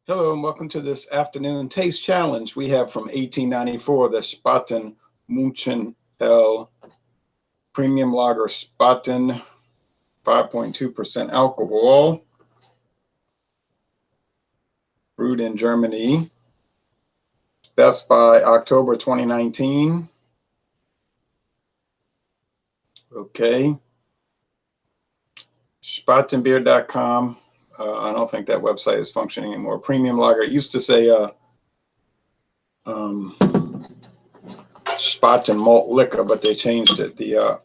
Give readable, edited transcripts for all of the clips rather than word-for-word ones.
Hello and welcome to this afternoon taste challenge. We have from 1894 the Spaten München Hell Premium Lager Spaten, 5.2% alcohol, brewed in Germany. Best by October 2019. Okay. Spatenbeer.com. I don't think that website is functioning anymore. Premium lager. It used to say Spaten malt liquor, but they changed it. The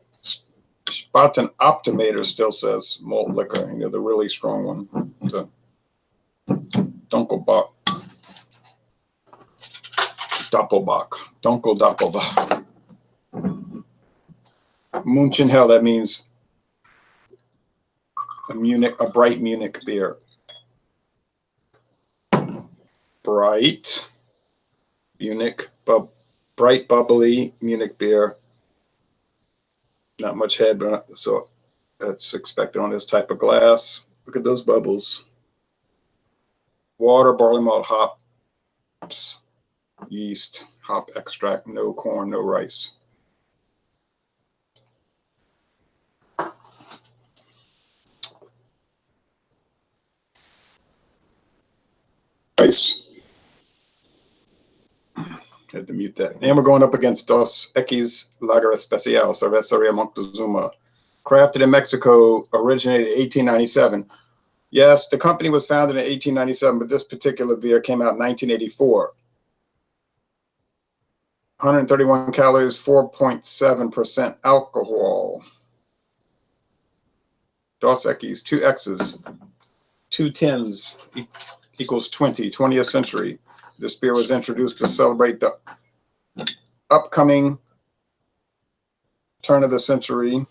Spaten Optimator still says malt liquor. You know, the really strong one. The Dunkelbach. Dunkeldoppelbach. München Hell, that means a bright Munich beer. Bright Munich, bright bubbly Munich beer. Not much head, but so that's expected on this type of glass. Look at those bubbles. Water, barley malt, hops, yeast, hop extract, no corn, no rice. Rice. Had to mute that. And we're going up against Dos Equis Lager Especial, Cervecería Moctezuma. Crafted in Mexico, originated in 1897. Yes, the company was founded in 1897, but this particular beer came out in 1984. 131 calories, 4.7% alcohol. Dos Equis, 2 X's, 2 tens equals 20, 20th century. This beer was introduced to celebrate the upcoming turn of the century.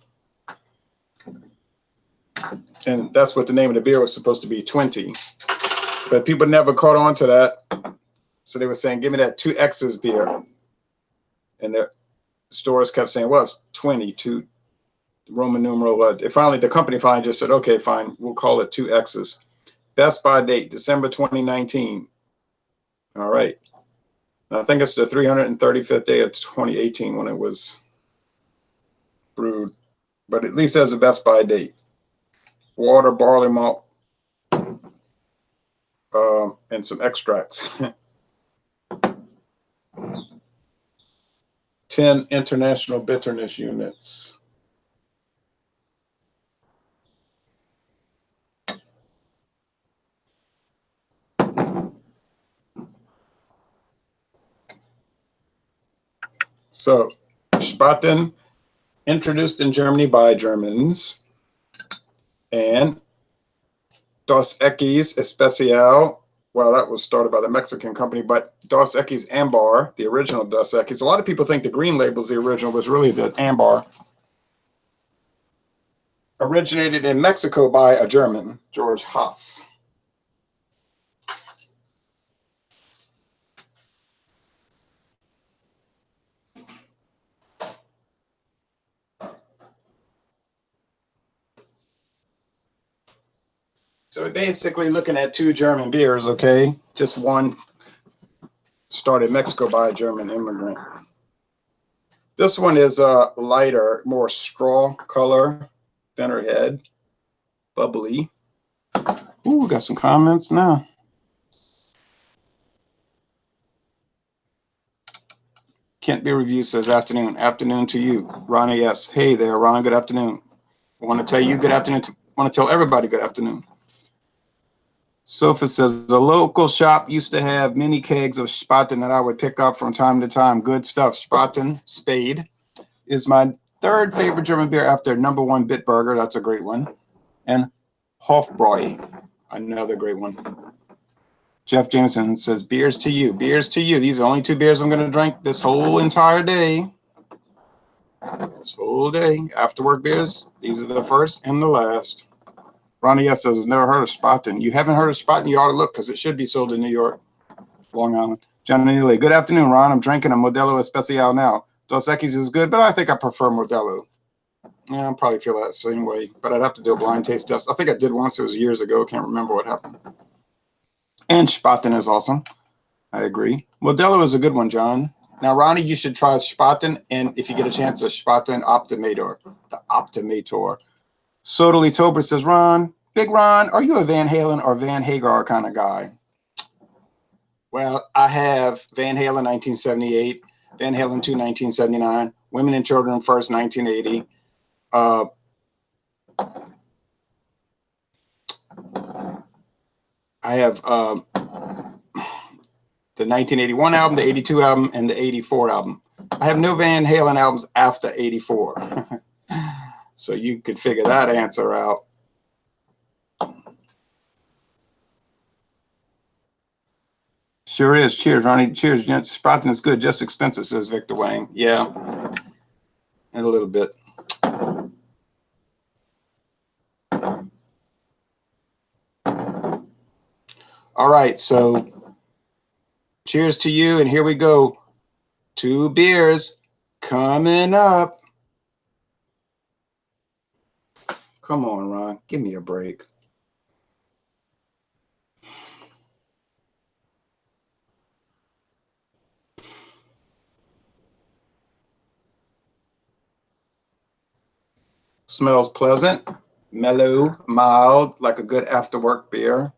And that's what the name of the beer was supposed to be, 20. But people never caught on to that. So they were saying, give me that 2 X's beer. And the stores kept saying, well, it's 22 Roman numeral. The company finally just said, okay, fine, we'll call it 2 X's. Best by date, December 2019. All right. And I think it's the 335th day of 2018 when it was brewed. But at least has a best by date. Water, barley malt, and some extracts. 10 international bitterness units. So, Spaten, introduced in Germany by Germans, and Dos Equis Especial, well, that was started by the Mexican company, but Dos Equis Ambar, the original Dos Equis. A lot of people think the green label is the original, but it's really the Ambar. Originated in Mexico by a German, George Haas. So we're basically looking at 2 German beers, okay? Just one started in Mexico by a German immigrant. This one is a lighter, more straw color, thinner head, bubbly. Ooh, we got some comments now. Kent Beer Review says afternoon. Afternoon to you. Ronnie S. Hey there, Ron. Good afternoon. I want to tell you good afternoon. I want to tell everybody good afternoon. Sophie says, the local shop used to have mini kegs of Spaten that I would pick up from time to time. Good stuff. Spaten, Spade, is my 3rd favorite German beer after #1 Bitburger. That's a great one. And Hofbräu, another great one. Jeff Jameson says, beers to you. Beers to you. These are the only 2 beers I'm going to drink this whole entire day. This whole day. After work beers, these are the first and the last. Ronnie S. says, never heard of Spaten. You haven't heard of Spaten? You ought to look because it should be sold in New York, Long Island. Johnny Lee, good afternoon, Ron. I'm drinking a Modelo Especial now. Dos Equis is good, but I think I prefer Modelo. Yeah, I probably feel that same way, but I'd have to do a blind taste test. I think I did once. It was years ago. Can't remember what happened. And Spaten is awesome. I agree. Modelo is a good one, John. Now, Ronnie, you should try Spaten, and if you get a chance, a Spaten Optimator, the Optimator. Sodally Tober says, Ron, Big Ron, are you a Van Halen or Van Hagar kind of guy? Well, I have Van Halen 1978, Van Halen 2 1979, Women and Children First 1980. I have the 1981 album, the 82 album, and the 84 album. I have no Van Halen albums after 84. So you could figure that answer out. Sure is. Cheers, Ronnie. Cheers. Spaten is good, just expensive, says Victor Wang. Yeah, and a little bit. All right, so cheers to you, and here we go. 2 beers coming up. Come on, Ron. Give me a break. Smells pleasant, mellow, mild, like a good after-work beer.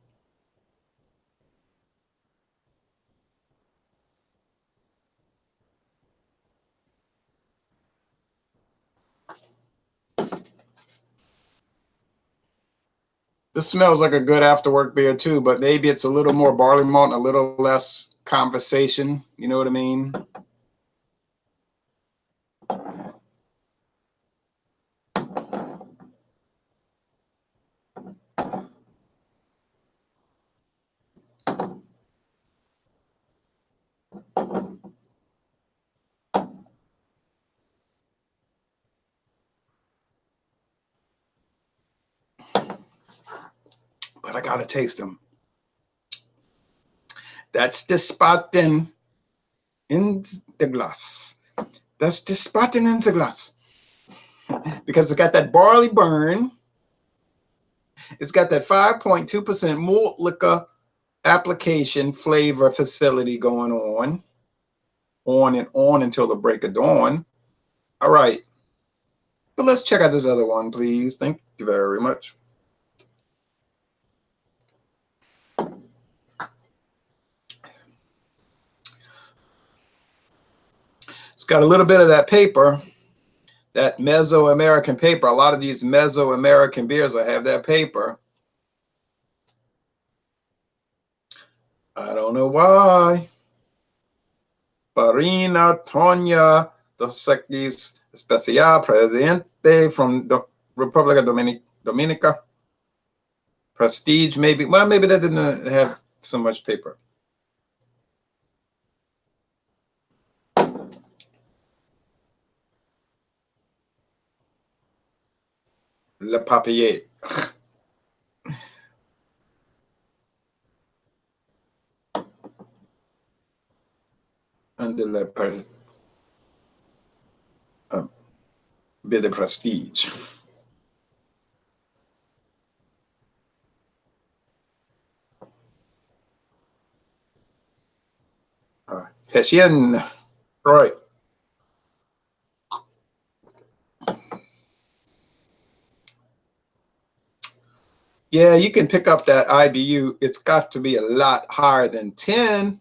This smells like a good after-work beer too, but maybe it's a little more barley malt and a little less conversation. You know what I mean? But I gotta taste them. That's the Spaten in the glass. That's the Spaten in the glass. Because it's got that barley burn. It's got that 5.2% malt liquor application flavor facility going on and on until the break of dawn. All right. But let's check out this other one, please. Thank you very much. It's got a little bit of that paper, that Mesoamerican paper. A lot of these Mesoamerican beers will have that paper. I don't know why. Farina Tonya dos Equis Especial Presidente from the Republic of Dominica. Prestige, maybe. Well, maybe that didn't have so much paper. Le Papier. Under le bit of prestige. Hessian. Right. Yeah, you can pick up that IBU. It's got to be a lot higher than 10.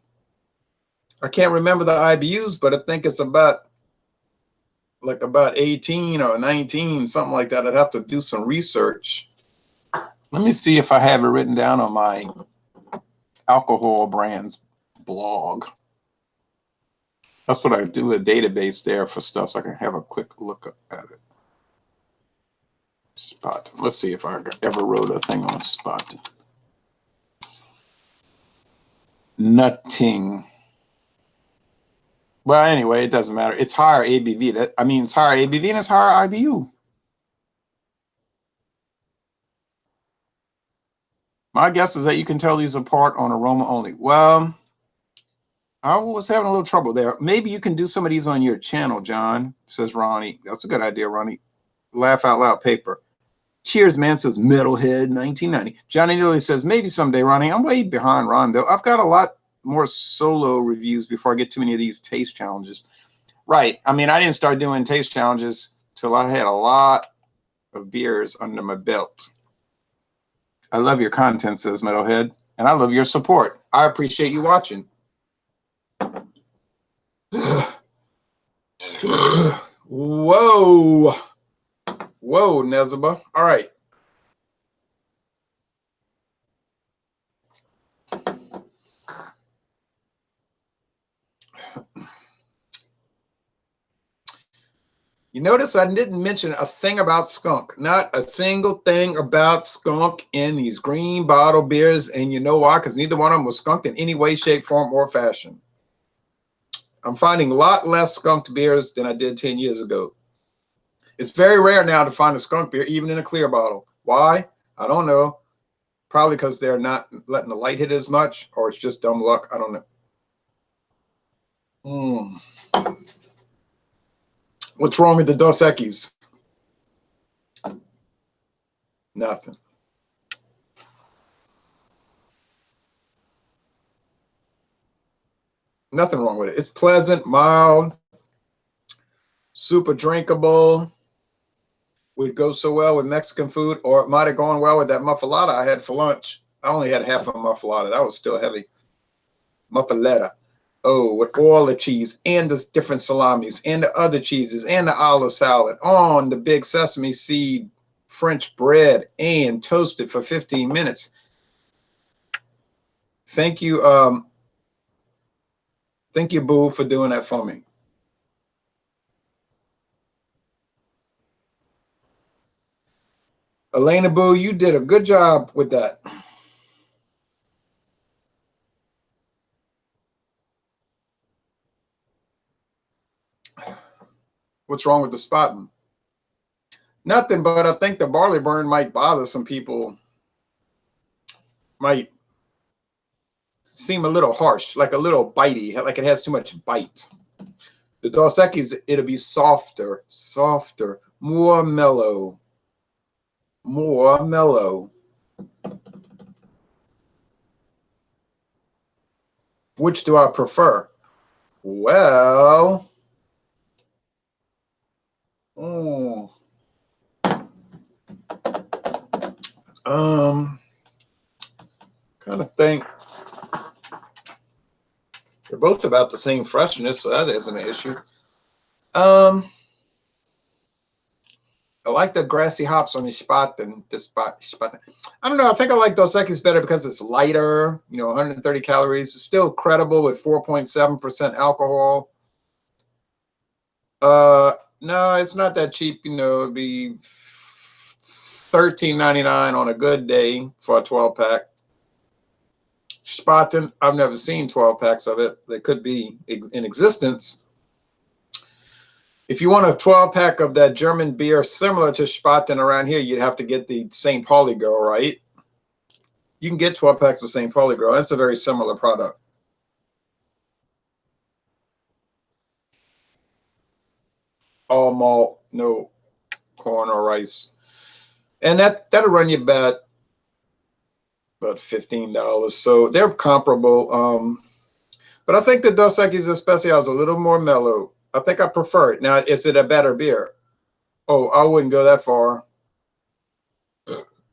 I can't remember the IBUs, but I think it's about 18 or 19, something like that. I'd have to do some research. Let me see if I have it written down on my alcohol brands blog. That's what I do, a database there for stuff, so I can have a quick look at it. Spot. Let's see if I ever wrote a thing on Spot. Nothing. Well, anyway, it doesn't matter. It's higher ABV. It's higher ABV and it's higher IBU. My guess is that you can tell these apart on aroma only. Well, I was having a little trouble there. Maybe you can do some of these on your channel, John, says Ronnie. That's a good idea, Ronnie. Laugh out loud paper. Cheers, man, says Metalhead 1990. Johnny Neely says, maybe someday, Ronnie. I'm way behind Ron, though. I've got a lot more solo reviews before I get too many of these taste challenges. Right. I mean, I didn't start doing taste challenges till I had a lot of beers under my belt. I love your content, says Metalhead, and I love your support. I appreciate you watching. Whoa. Whoa, Nezaba. All right. You notice I didn't mention a thing about skunk. Not a single thing about skunk in these green bottle beers. And you know why? Because neither one of them was skunked in any way, shape, form, or fashion. I'm finding a lot less skunked beers than I did 10 years ago. It's very rare now to find a skunk beer, even in a clear bottle. Why? I don't know. Probably because they're not letting the light hit as much, or it's just dumb luck. I don't know. What's wrong with the Dos Equis? Nothing. Nothing wrong with it. It's pleasant, mild, super drinkable. Would go so well with Mexican food, or it might have gone well with that muffaletta I had for lunch. I only had half a muffaletta. That was still heavy. Muffaletta. Oh, with all the cheese and the different salamis and the other cheeses and the olive salad on the big sesame seed French bread and toasted for 15 minutes. Thank you, Boo, for doing that for me. Elena Boo, you did a good job with that. What's wrong with the Spaten? Nothing, but I think the barley burn might bother some people. Might seem a little harsh, like a little bitey, like it has too much bite. The Dos Equis, it'll be softer, more mellow. Which do I prefer? Well, kind of think they're both about the same freshness, so that isn't an issue. I like the grassy hops on the Spaten. I don't know. I think I like Dos Equis better because it's lighter, 130 calories. It's still credible with 4.7% alcohol. No, it's not that cheap. It'd be $13.99 on a good day for a 12-pack. Spaten, I've never seen 12 packs of it. They could be in existence. If you want a 12-pack of that German beer similar to Spaten around here, you'd have to get the St. Pauli Girl, right? You can get 12 packs of St. Pauli Girl. That's a very similar product. All malt, no corn or rice. And that'll run you about $15. So they're comparable. But I think the Dos Equis Especial is a little more mellow. I think I prefer it. Now, is it a better beer? Oh, I wouldn't go that far.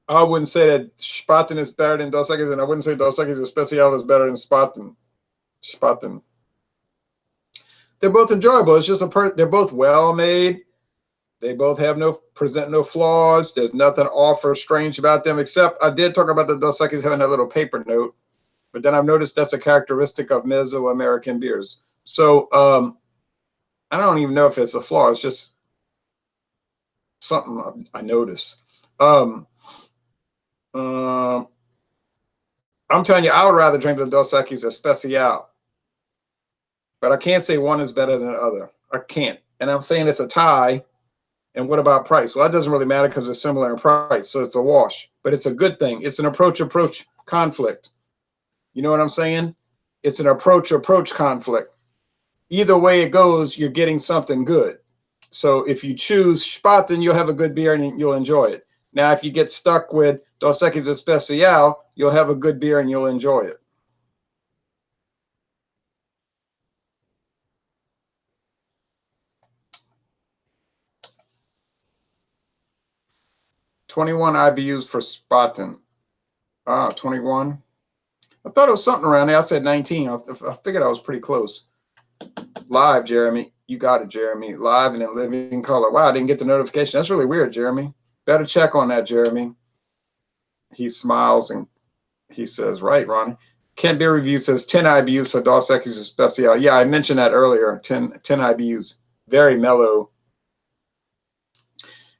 I wouldn't say that Spaten is better than Dos Equis, and I wouldn't say Dos Equis Especial is better than Spaten. They're both enjoyable. It's just they're both well made. They both have present no flaws. There's nothing off or strange about them, except I did talk about the Dos Equis having that little paper note, but then I've noticed that's a characteristic of Mesoamerican beers. So I don't even know if it's a flaw. It's just something I noticed. I'm telling you, I would rather drink the Dos Equis Especial, but I can't say one is better than the other. I can't. And I'm saying it's a tie. And what about price? Well, that doesn't really matter because it's similar in price, so it's a wash. But it's a good thing. It's an approach conflict. You know what I'm saying? It's an approach conflict. Either way it goes, you're getting something good. So if you choose Spaten, you'll have a good beer and you'll enjoy it. Now, if you get stuck with Dos Equis Especial, you'll have a good beer and you'll enjoy it. "21 IBUs for Spaten." 21. I thought it was something around there. I said 19. I figured I was pretty close. Live, Jeremy. You got it, Jeremy. Live and in living color. Wow, I didn't get the notification. That's really weird, Jeremy. Better check on that, Jeremy. He smiles and he says, right, Ronnie. Kent Beer Review says 10 IBUs for Dos Equis Especial. Yeah, I mentioned that earlier. 10 IBUs. Very mellow.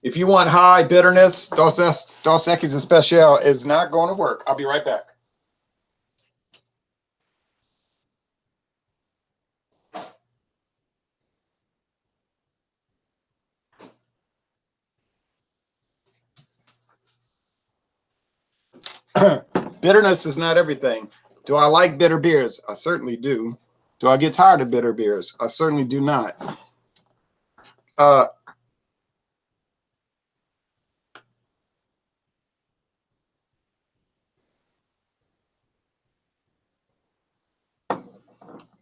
If you want high bitterness, Dos Equis Especial is not going to work. I'll be right back. Bitterness is not everything. Do I like bitter beers? I certainly do. Do I get tired of bitter beers? I certainly do not.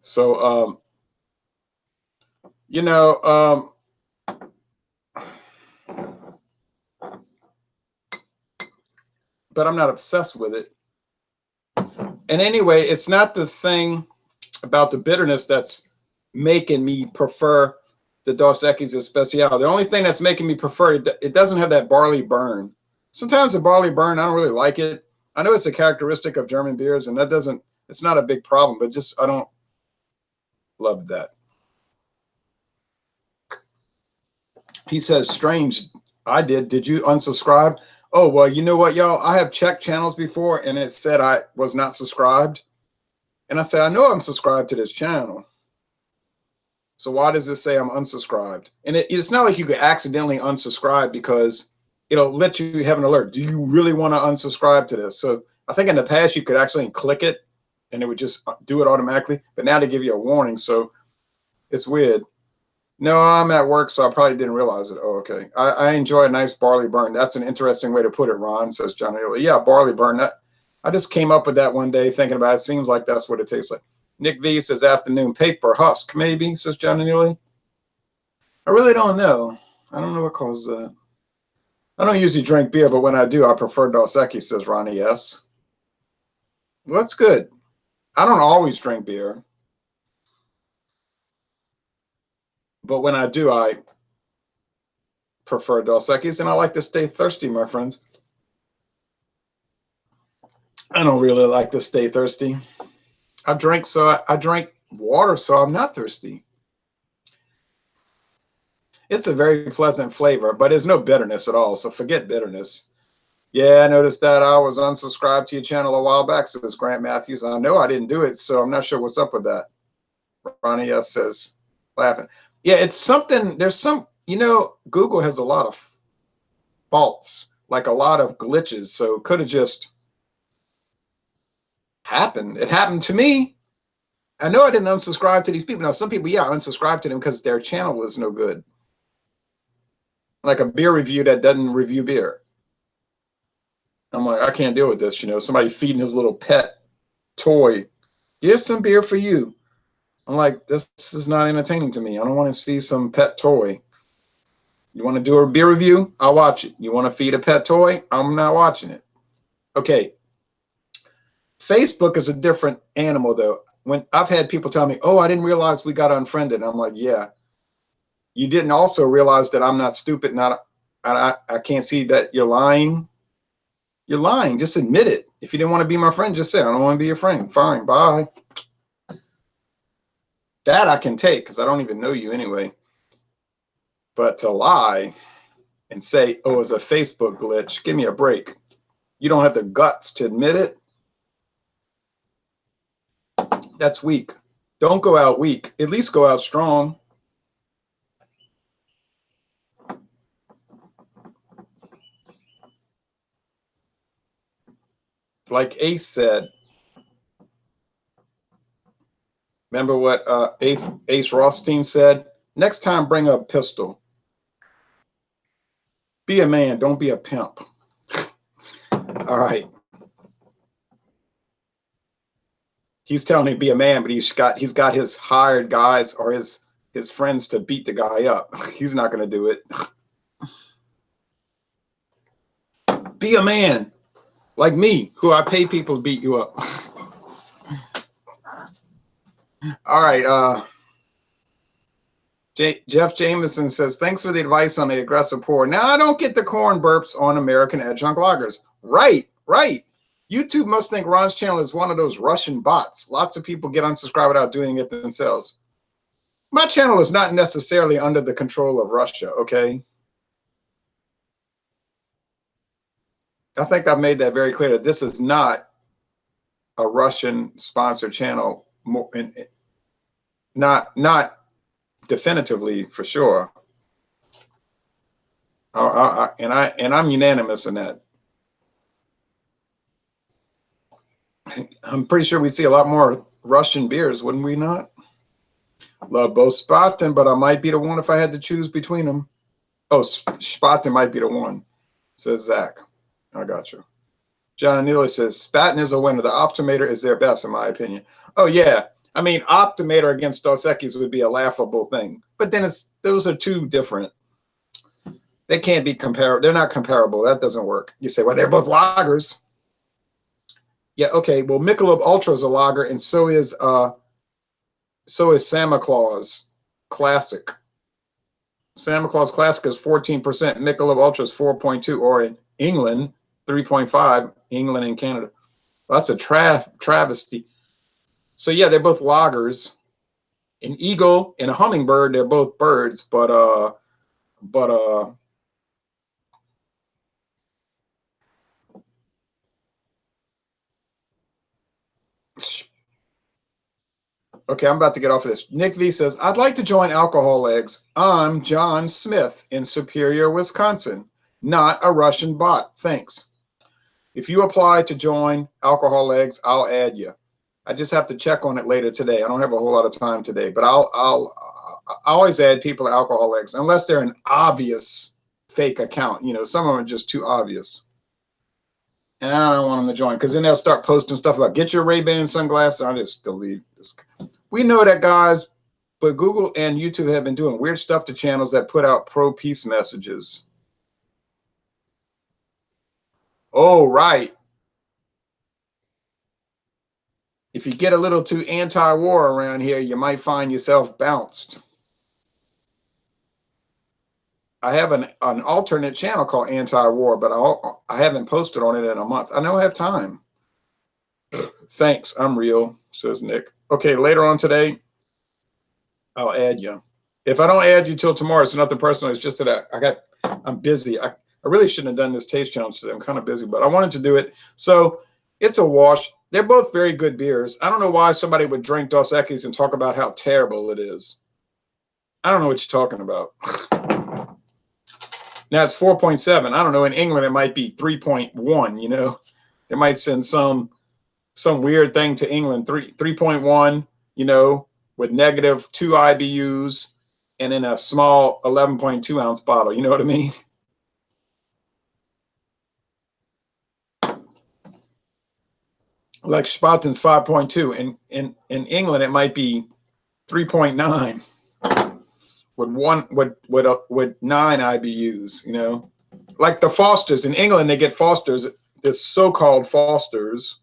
So, you know, but I'm not obsessed with it. And anyway, it's not the thing about the bitterness that's making me prefer the Dos Equis Especial. The only thing that's making me prefer it, it doesn't have that barley burn. Sometimes the barley burn, I don't really like it. I know it's a characteristic of German beers, and that doesn't, it's not a big problem, but just I don't love that. He says, strange. I did. Did you unsubscribe? Oh, well, you know what, y'all? I have checked channels before, and it said I was not subscribed. And I said, I know I'm subscribed to this channel. So why does it say I'm unsubscribed? And it's not like you could accidentally unsubscribe, because it'll let you have an alert. Do you really want to unsubscribe to this? So I think in the past you could actually click it and it would just do it automatically. But now they give you a warning. So it's weird. No, I'm at work, so I probably didn't realize it. Oh, okay. I enjoy a nice barley burn. That's an interesting way to put it, Ron, says Johnny. Yeah, barley burn. I just came up with that one day thinking about it. It seems like that's what it tastes like. Nick V says afternoon paper husk, maybe, says Johnny Neely. I really don't know. I don't know what causes that. I don't usually drink beer, but when I do, I prefer Dos Equis, says Ronnie S. Well, that's good. I don't always drink beer, but when I do, I prefer Dos Equis, and I like to stay thirsty, my friends. I don't really like to stay thirsty. I drink water, so I'm not thirsty. It's a very pleasant flavor, but there's no bitterness at all, so forget bitterness. Yeah, I noticed that I was unsubscribed to your channel a while back, says Grant Matthews. I know I didn't do it, so I'm not sure what's up with that. Ronnie S says, laughing. Yeah, it's something, there's some, you know, Google has a lot of faults, like a lot of glitches, so it could have just happened. It happened to me. I know I didn't unsubscribe to these people. Now, some people, yeah, unsubscribe to them because their channel was no good. Like a beer review that doesn't review beer. I'm like, I can't deal with this. You know, somebody feeding his little pet toy. Here's some beer for you. I'm like, this is not entertaining to me. I don't want to see some pet toy. You want to do a beer review? I'll watch it. You want to feed a pet toy? I'm not watching it. Okay. Facebook is a different animal, though. When I've had people tell me, oh, I didn't realize we got unfriended. I'm like, yeah. You didn't also realize that I'm not stupid. I can't see that you're lying. You're lying. Just admit it. If you didn't want to be my friend, just say, I don't want to be your friend. Fine. Bye. That I can take because I don't even know you anyway. But to lie and say, oh, it's a Facebook glitch, give me a break. You don't have the guts to admit it. That's weak. Don't go out weak. At least go out strong. Like Ace said, remember what Ace Rothstein said? Next time, bring a pistol. Be a man. Don't be a pimp. All right. He's telling him to be a man, but he's got his hired guys or his friends to beat the guy up. He's not going to do it. Be a man, like me, who I pay people to beat you up. All right. Jeff Jameson says, thanks for the advice on the aggressive pour. Now I don't get the corn burps on American adjunct lagers. Right. YouTube must think Ron's channel is one of those Russian bots. Lots of people get unsubscribed without doing it themselves. My channel is not necessarily under the control of Russia, okay? I think I've made that very clear that this is not a Russian-sponsored channel. Not definitively, for sure. And I'm unanimous in that. I'm pretty sure we see a lot more Russian beers, wouldn't we not? Love both Spaten, but I might be the one if I had to choose between them. Oh, Spaten might be the one, says Zach. I got you. John Neely says, Spaten is a winner. The Optimator is their best, in my opinion. Oh, yeah. I mean, Optimator against Dos Equis would be a laughable thing. But then those are two different. They can't be comparable. They're not comparable. That doesn't work. You say, well, they're both lagers. Yeah, okay. Well, Michelob Ultra is a lager, and so is Santa Claus Classic. Santa Claus Classic is 14%. Michelob Ultra is 4.2, or in England, 3.5. England and Canada. Well, that's a travesty. So yeah, they're both lagers. An eagle and a hummingbird, they're both birds, but okay, I'm about to get off of this. Nick V says, I'd like to join Alcohol Legs. I'm John Smith in Superior, Wisconsin, not a Russian bot. Thanks. If you apply to join Alcohol Legs, I'll add you. I just have to check on it later today. I don't have a whole lot of time today, but I always add people to Alcohol Legs unless they're an obvious fake account. You know, some of them are just too obvious. And I don't want them to join because then they'll start posting stuff about get your Ray-Ban sunglasses. I'll just delete this. We know that, guys, but Google and YouTube have been doing weird stuff to channels that put out pro-peace messages. Oh, right. If you get a little too anti-war around here, you might find yourself bounced. I have an alternate channel called Anti-War, but I haven't posted on it in a month. I know I have time. Thanks, I'm real, says Nick. Okay, later on today, I'll add you. If I don't add you till tomorrow, it's nothing personal. It's just that I'm busy. I really shouldn't have done this taste challenge today. I'm kind of busy, but I wanted to do it. So it's a wash. They're both very good beers. I don't know why somebody would drink Dos Equis and talk about how terrible it is. I don't know what you're talking about. Now it's 4.7. I don't know. In England, it might be 3.1. You know, they might send some weird thing to England. 3.1. You know, with -2 IBUs, and in a small 11.2 ounce bottle. You know what I mean? Like Spaten's 5.2. In England, it might be 3.9. With 9 IBUs, you know, like the Fosters in England, they get Fosters, this so-called Fosters,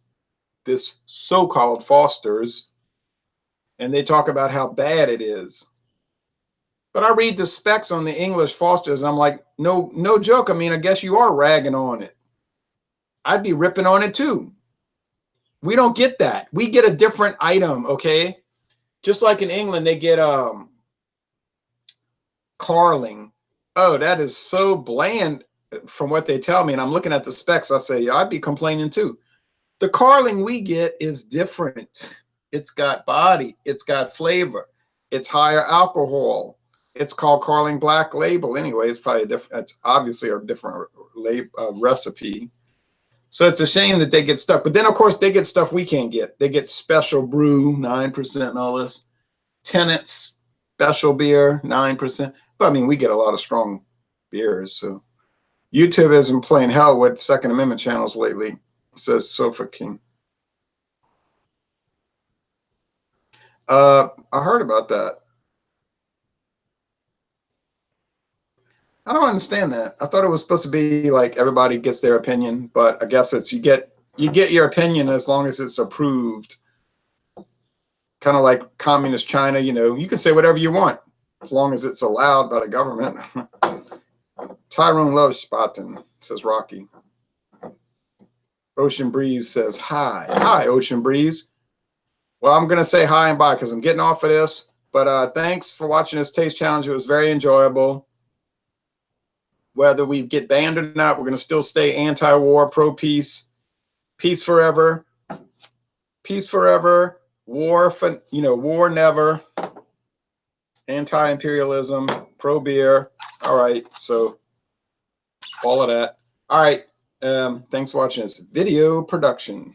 and they talk about how bad it is. But I read the specs on the English Fosters, and I'm like, no joke. I mean, I guess you are ragging on it. I'd be ripping on it too. We don't get that. We get a different item, okay? Just like in England, they get Carling. Oh, that is so bland from what they tell me. And I'm looking at the specs. I say, yeah, I'd be complaining too. The Carling we get is different. It's got body. It's got flavor. It's higher alcohol. It's called Carling Black Label. Anyway, it's probably different. It's obviously a different recipe. So it's a shame that they get stuff. But then, of course, they get stuff we can't get. They get Special Brew, 9% and all this. Tenants, Special Beer, 9%. But I mean, we get a lot of strong beers. So YouTube isn't playing hell with Second Amendment channels lately, says Sofa King. I heard about that. I don't understand that. I thought it was supposed to be like everybody gets their opinion, but I guess it's you get your opinion as long as it's approved. Kind of like communist China, you know, you can say whatever you want as long as it's allowed by the government. Tyrone loves Spaten, says Rocky. Ocean Breeze says hi. Hi, Ocean Breeze. Well, I'm going to say hi and bye because I'm getting off of this. But thanks for watching this taste challenge. It was very enjoyable. Whether we get banned or not, we're going to still stay anti-war, pro-peace. Peace forever. Peace forever. War, for, you know, war never. Anti-imperialism. Pro-beer. All right. So all of that. All right. Thanks for watching this video production.